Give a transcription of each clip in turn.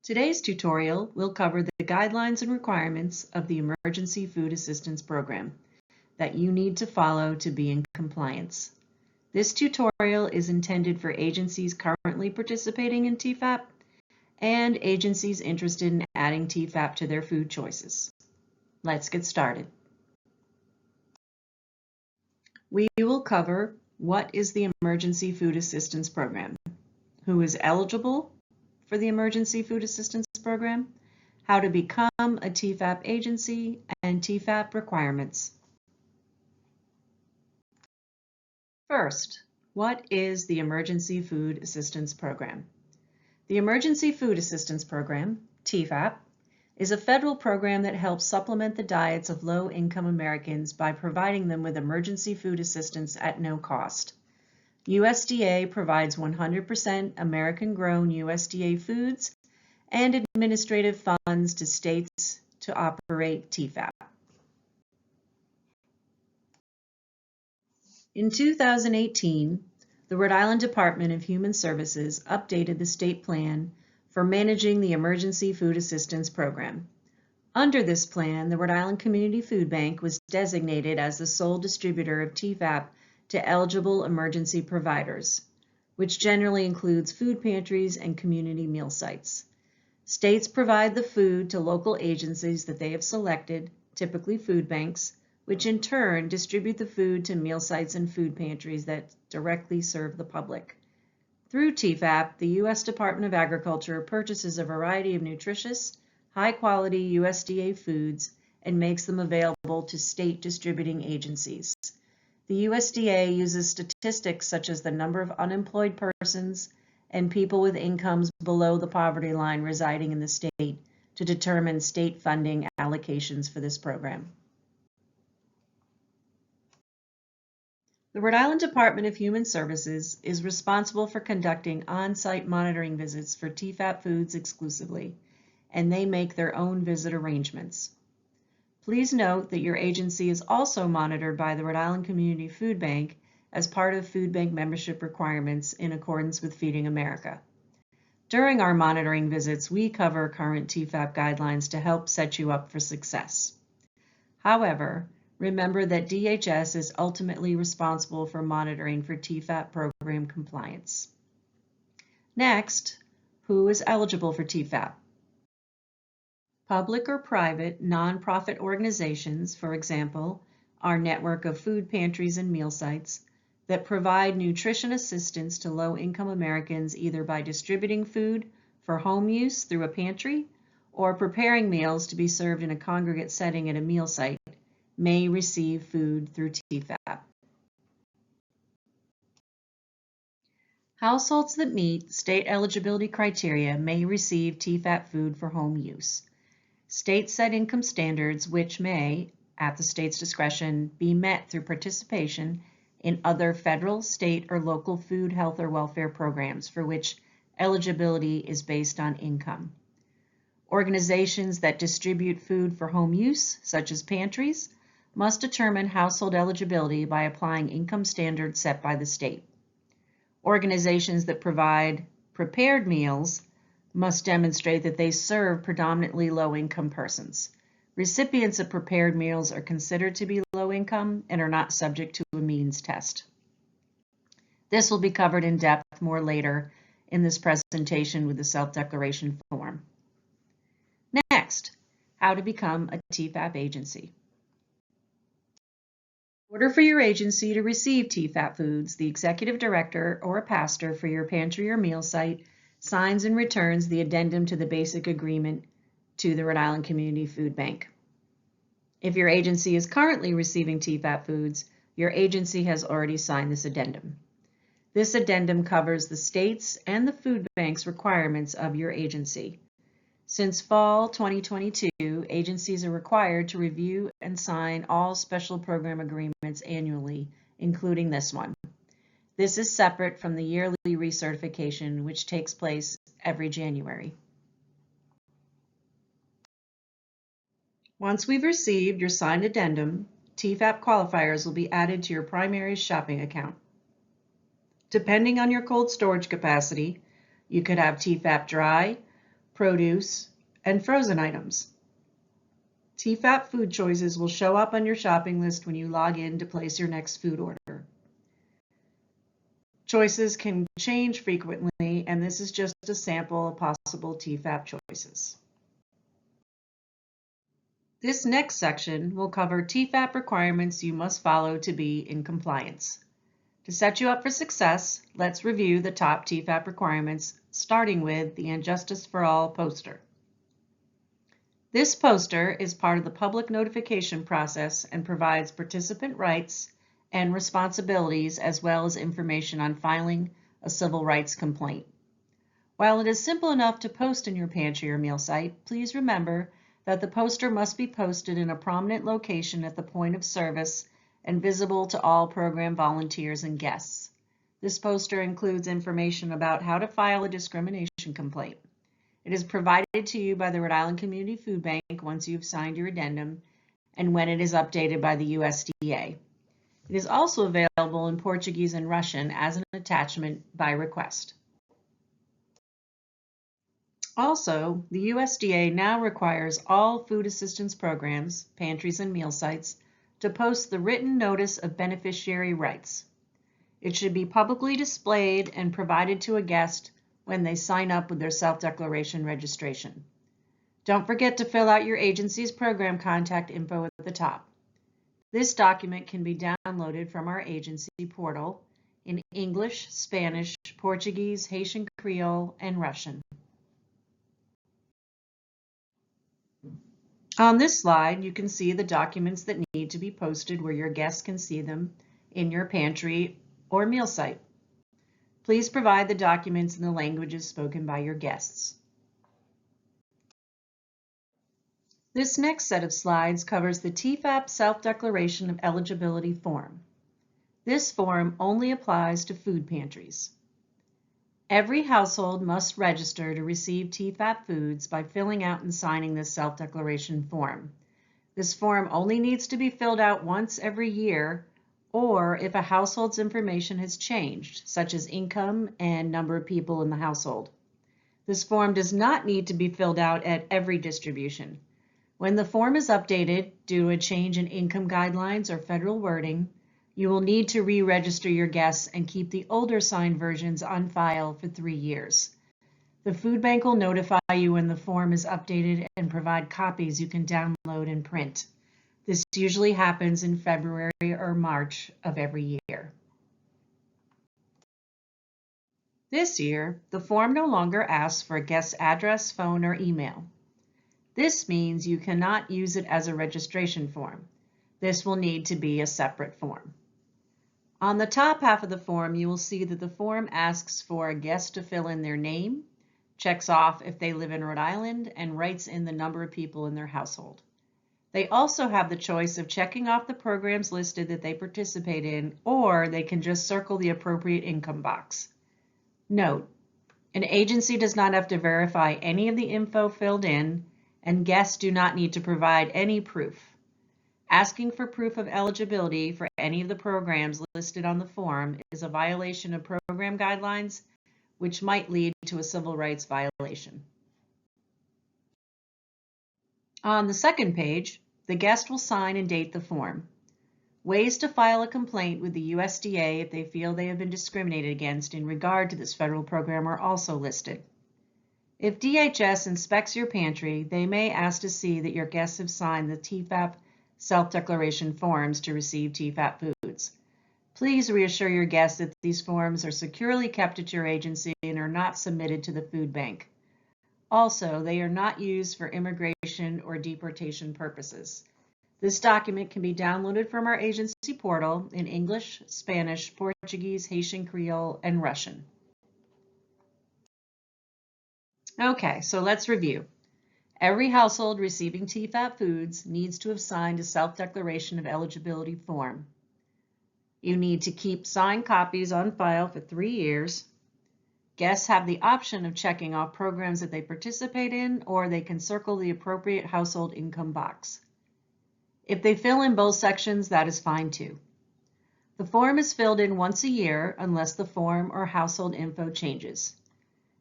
Today's tutorial will cover the guidelines and requirements of the Emergency Food Assistance Program that you need to follow to be in compliance. This tutorial is intended for agencies currently participating in TEFAP and agencies interested in adding TEFAP to their food choices. Let's get started. We will cover what is the Emergency Food Assistance Program, who is eligible for the Emergency Food Assistance Program, how to become a TEFAP agency, and TEFAP requirements. First, what is the Emergency Food Assistance Program? The Emergency Food Assistance Program, TEFAP, is a federal program that helps supplement the diets of low-income Americans by providing them with emergency food assistance at no cost. USDA provides 100% American-grown USDA foods and administrative funds to states to operate TEFAP. In 2018, the Rhode Island Department of Human Services updated the state plan for managing the Emergency Food Assistance Program. Under this plan, the Rhode Island Community Food Bank was designated as the sole distributor of TEFAP to eligible emergency providers, which generally includes food pantries and community meal sites. States provide the food to local agencies that they have selected, typically food banks, which in turn distribute the food to meal sites and food pantries that directly serve the public. Through TEFAP, the U.S. Department of Agriculture purchases a variety of nutritious, high-quality USDA foods and makes them available to state distributing agencies. The USDA uses statistics such as the number of unemployed persons and people with incomes below the poverty line residing in the state to determine state funding allocations for this program. The Rhode Island Department of Human Services is responsible for conducting on-site monitoring visits for TEFAP foods exclusively, and they make their own visit arrangements. Please note that your agency is also monitored by the Rhode Island Community Food Bank as part of food bank membership requirements in accordance with Feeding America. During our monitoring visits, we cover current TEFAP guidelines to help set you up for success. However, remember that DHS is ultimately responsible for monitoring for TEFAP program compliance. Next, who is eligible for TEFAP? Public or private nonprofit organizations, for example, our network of food pantries and meal sites that provide nutrition assistance to low-income Americans either by distributing food for home use through a pantry or preparing meals to be served in a congregate setting at a meal site, may receive food through TEFAP. Households that meet state eligibility criteria may receive TEFAP food for home use. State set income standards which may, at the state's discretion, be met through participation in other federal, state, or local food, health, or welfare programs for which eligibility is based on income. Organizations that distribute food for home use, such as pantries, must determine household eligibility by applying income standards set by the state. Organizations that provide prepared meals must demonstrate that they serve predominantly low-income persons. Recipients of prepared meals are considered to be low-income and are not subject to a means test. This will be covered in depth more later in this presentation with the self-declaration form. Next, how to become a TEFAP agency. In order for your agency to receive TEFAP foods, the executive director or a pastor for your pantry or meal site signs and returns the addendum to the basic agreement to the Rhode Island Community Food Bank. If your agency is currently receiving TEFAP foods, your agency has already signed this addendum. This addendum covers the state's and the food bank's requirements of your agency. Since fall 2022, agencies are required to review and sign all special program agreements annually, including this one. This is separate from the yearly recertification, which takes place every January. Once we've received your signed addendum, TEFAP qualifiers will be added to your primary shopping account. Depending on your cold storage capacity, you could have TEFAP dry, produce, and frozen items. TEFAP food choices will show up on your shopping list when you log in to place your next food order. Choices can change frequently, and this is just a sample of possible TEFAP choices. This next section will cover TEFAP requirements you must follow to be in compliance. To set you up for success, let's review the top TEFAP requirements, starting with the And Justice for All poster. This poster is part of the public notification process and provides participant rights and responsibilities as well as information on filing a civil rights complaint. While it is simple enough to post in your pantry or meal site, please remember that the poster must be posted in a prominent location at the point of service and visible to all program volunteers and guests. This poster includes information about how to file a discrimination complaint. It is provided to you by the Rhode Island Community Food Bank once you've signed your addendum and when it is updated by the USDA. It is also available in Portuguese and Russian as an attachment by request. Also, the USDA now requires all food assistance programs, pantries and meal sites, to post the written notice of beneficiary rights. It should be publicly displayed and provided to a guest when they sign up with their self-declaration registration. Don't forget to fill out your agency's program contact info at the top. This document can be downloaded from our agency portal in English, Spanish, Portuguese, Haitian Creole, and Russian. On this slide, you can see the documents that need to be posted where your guests can see them in your pantry or meal site. Please provide the documents in the languages spoken by your guests. This next set of slides covers the TEFAP Self-Declaration of Eligibility form. This form only applies to food pantries. Every household must register to receive TEFAP foods by filling out and signing this self-declaration form. This form only needs to be filled out once every year, or if a household's information has changed, such as income and number of people in the household. This form does not need to be filled out at every distribution. When the form is updated due to a change in income guidelines or federal wording, you will need to re-register your guests and keep the older signed versions on file for 3 years. The food bank will notify you when the form is updated and provide copies you can download and print. This usually happens in February or March of every year. This year, the form no longer asks for a guest's address, phone, or email. This means you cannot use it as a registration form. This will need to be a separate form. On the top half of the form, you will see that the form asks for a guest to fill in their name, checks off if they live in Rhode Island, and writes in the number of people in their household. They also have the choice of checking off the programs listed that they participate in, or they can just circle the appropriate income box. Note, an agency does not have to verify any of the info filled in, and guests do not need to provide any proof. Asking for proof of eligibility for any of the programs listed on the form is a violation of program guidelines, which might lead to a civil rights violation. On the second page, the guest will sign and date the form. Ways to file a complaint with the USDA if they feel they have been discriminated against in regard to this federal program are also listed. If DHS inspects your pantry, they may ask to see that your guests have signed the TEFAP self-declaration forms to receive TEFAP foods. Please reassure your guests that these forms are securely kept at your agency and are not submitted to the food bank. Also, they are not used for immigration or deportation purposes. This document can be downloaded from our agency portal in English, Spanish, Portuguese, Haitian Creole, and Russian. Okay, so let's review. Every household receiving TEFAP foods needs to have signed a self-declaration of eligibility form. You need to keep signed copies on file for 3 years. Guests have the option of checking off programs that they participate in, or they can circle the appropriate household income box. If they fill in both sections, that is fine too. The form is filled in once a year unless the form or household info changes.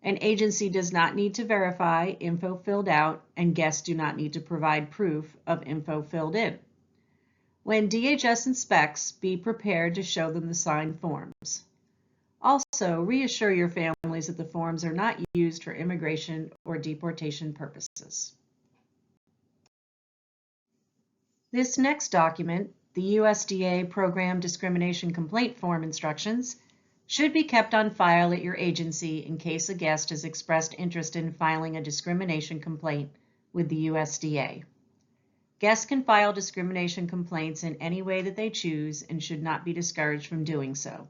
An agency does not need to verify info filled out, and guests do not need to provide proof of info filled in. When DHS inspects, be prepared to show them the signed forms. Also, reassure your families that the forms are not used for immigration or deportation purposes. This next document, the USDA Program Discrimination Complaint Form Instructions, should be kept on file at your agency in case a guest has expressed interest in filing a discrimination complaint with the USDA. Guests can file discrimination complaints in any way that they choose and should not be discouraged from doing so.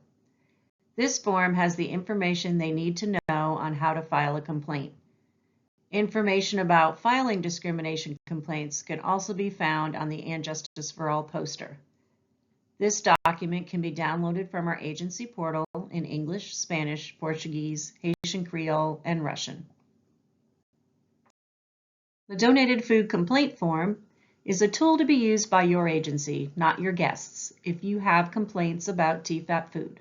This form has the information they need to know on how to file a complaint. Information about filing discrimination complaints can also be found on the And Justice for All poster. This document can be downloaded from our agency portal in English, Spanish, Portuguese, Haitian Creole, and Russian. The Donated Food Complaint Form is a tool to be used by your agency, not your guests, if you have complaints about TEFAP food.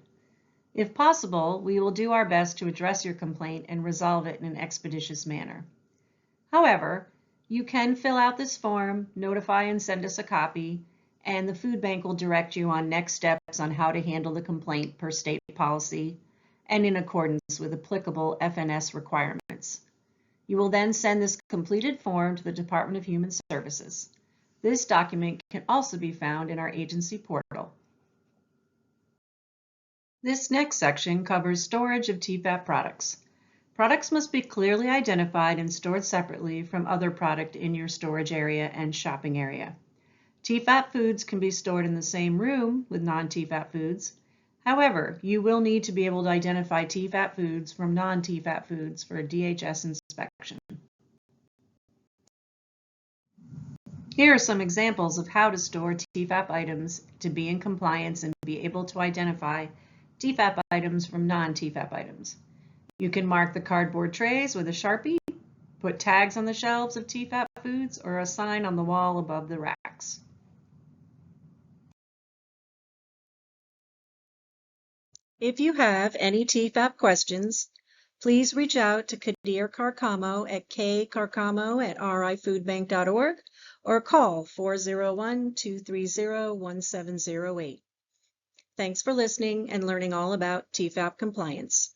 If possible, we will do our best to address your complaint and resolve it in an expeditious manner. However, you can fill out this form, notify and send us a copy, and the food bank will direct you on next steps on how to handle the complaint per state policy and in accordance with applicable FNS requirements. You will then send this completed form to the Department of Human Services. This document can also be found in our agency portal. This next section covers storage of TEFAP products. Products must be clearly identified and stored separately from other product in your storage area and shopping area. TEFAP foods can be stored in the same room with non-TEFAP foods. However, you will need to be able to identify TEFAP foods from non-TEFAP foods for a DHS inspection. Here are some examples of how to store TEFAP items to be in compliance and be able to identify TEFAP items from non-TEFAP items. You can mark the cardboard trays with a Sharpie, put tags on the shelves of TEFAP foods, or a sign on the wall above the racks. If you have any TEFAP questions, please reach out to Kadir Carcamo at kcarcamo@rifoodbank.org or call 401-230-1708. Thanks for listening and learning all about TEFAP compliance.